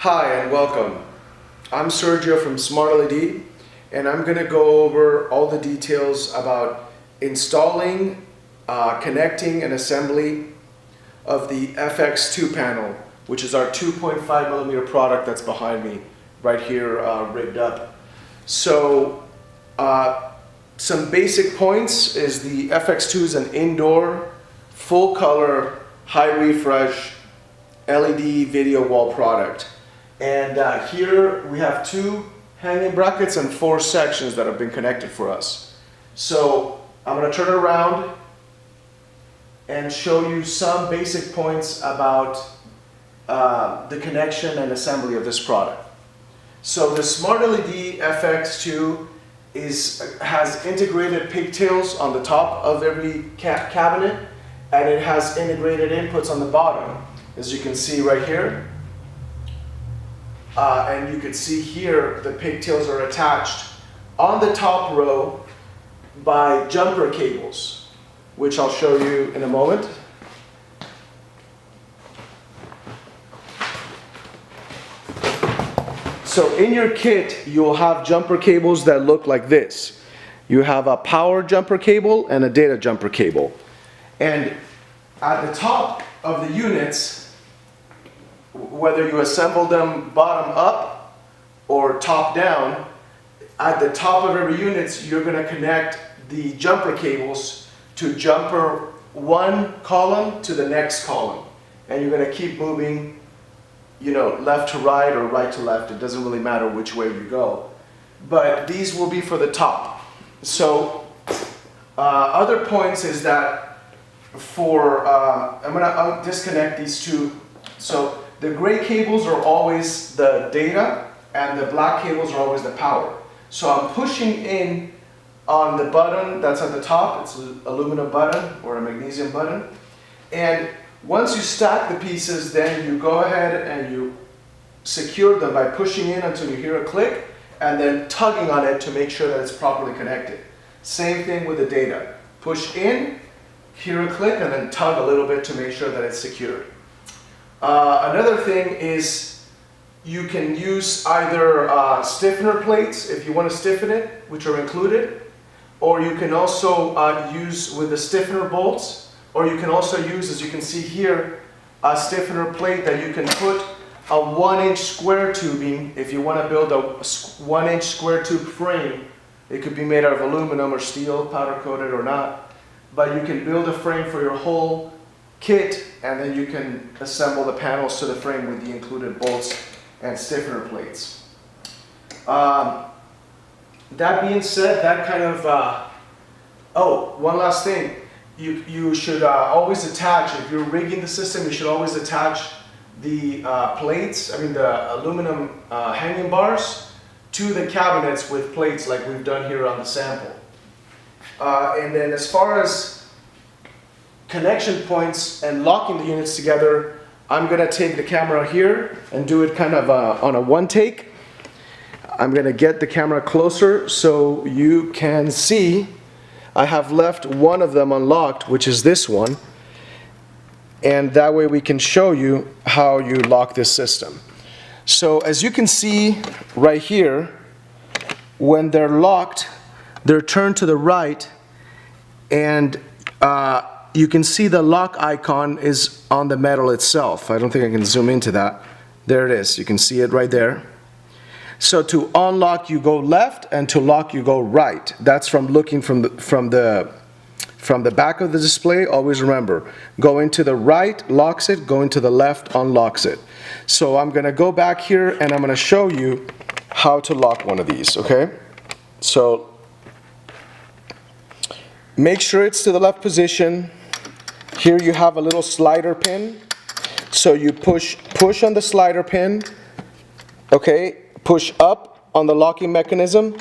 Hi and welcome. I'm Sergio from Smart LED, and I'm going to go over all the details about installing, connecting and assembly of the FX2 panel, which is our 2.5mm product that's behind me right here rigged up. So some basic points is the FX2 is an indoor, full color, high refresh LED video wall product. And here we have 2 hanging brackets and 4 sections that have been connected for us. So I'm going to turn it around and show you some basic points about the connection and assembly of this product. So the Smart LED FX2 has integrated pigtails on the top of every cabinet, and it has integrated inputs on the bottom, as you can see right here. And you can see here the pigtails are attached on the top row by jumper cables, which I'll show you in a moment. So in your kit, you'll have jumper cables that look like this. You have a power jumper cable and a data jumper cable. And at the top of the units, whether you assemble them bottom up or top down, at the top of every unit, you're going to connect the jumper cables to jumper one column to the next column. And you're going to keep moving, you know, left to right or right to left. It doesn't really matter which way you go. But these will be for the top. So other points is that for, I'm going to disconnect these two. So the gray cables are always the data and the black cables are always the power. So I'm pushing in on the button that's at the top. It's an aluminum button or a magnesium button. And once you stack the pieces, then you go ahead and you secure them by pushing in until you hear a click and then tugging on it to make sure that it's properly connected. Same thing with the data. Push in, hear a click, and then tug a little bit to make sure that it's secured. Another thing is you can use either stiffener plates if you want to stiffen it, which are included, or you can also use with the stiffener bolts, or you can also use, as you can see here, a stiffener plate that you can put a 1-inch square tubing. If you want to build a 1-inch square tube frame, it could be made out of aluminum or steel, powder coated or not, but you can build a frame for your whole kit, and then you can assemble the panels to the frame with the included bolts and stiffener plates. That being said, that kind of, oh, one last thing. You should always attach, if you're rigging the system, you should always attach the plates, the aluminum hanging bars to the cabinets with plates like we've done here on the sample. And then as far as connection points and locking the units together, I'm going to take the camera here and do it kind of on a one take. I'm going to get the camera closer so you can see. I have left one of them unlocked, which is this one, and that way we can show you how you lock this system. So as you can see right here, when they're locked, they're turned to the right, and you can see the lock icon is on the metal itself. I don't think I can zoom into that. There it is. You can see it right there. So to unlock, you go left, and to lock, you go right. That's from looking from the back of the display. Always remember, going to the right locks it, going to the left unlocks it. So I'm going to go back here, and I'm going to show you how to lock one of these, okay? So make sure it's to the left position. Here you have a little slider pin. So you push on the slider pin, okay? Push up on the locking mechanism,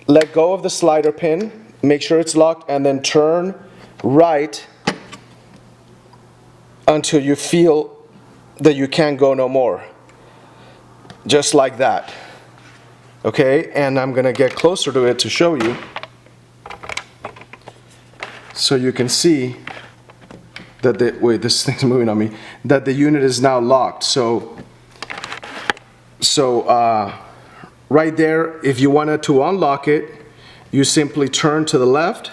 let go of the slider pin, make sure it's locked, and then turn right until you feel that you can't go no more. Just like that. Okay, and I'm going to get closer to it to show you so you can see that wait, this thing's moving on me, that the unit is now locked. So So right there, if you wanted to unlock it, you simply turn to the left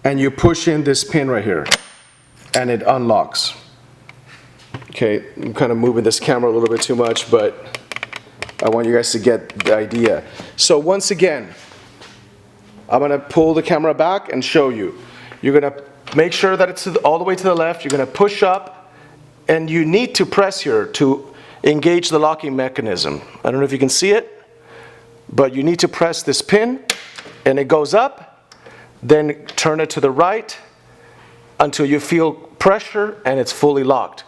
and you push in this pin right here and it unlocks. Okay, I'm kind of moving this camera a little bit too much, but I want you guys to get the idea. So once again, I'm going to pull the camera back and show you. You're going to make sure that it's all the way to the left. You're going to push up, and you need to press here to engage the locking mechanism. I don't know if you can see it, but you need to press this pin, and it goes up. Then turn it to the right until you feel pressure, and it's fully locked.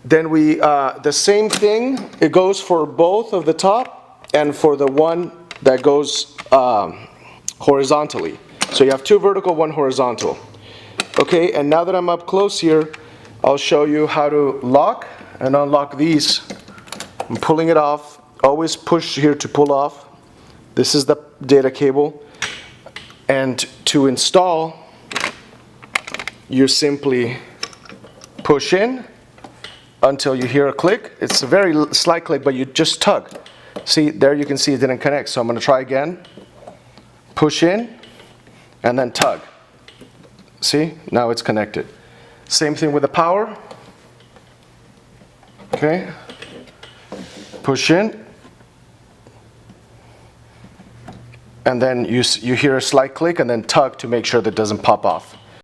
Then the same thing, it goes for both of the top and for the one that goes horizontally. So you have two vertical, one horizontal. Okay, and now that I'm up close here, I'll show you how to lock and unlock these. I'm pulling it off. Always push here to pull off. This is the data cable. And to install, you simply push in until you hear a click. It's a very slight click, but you just tug. See, there you can see it didn't connect. So I'm going to try again. Push in, and then tug. See, now it's connected. Same thing with the power. Okay. Push in, and then you hear a slight click, and then tug to make sure that it doesn't pop off.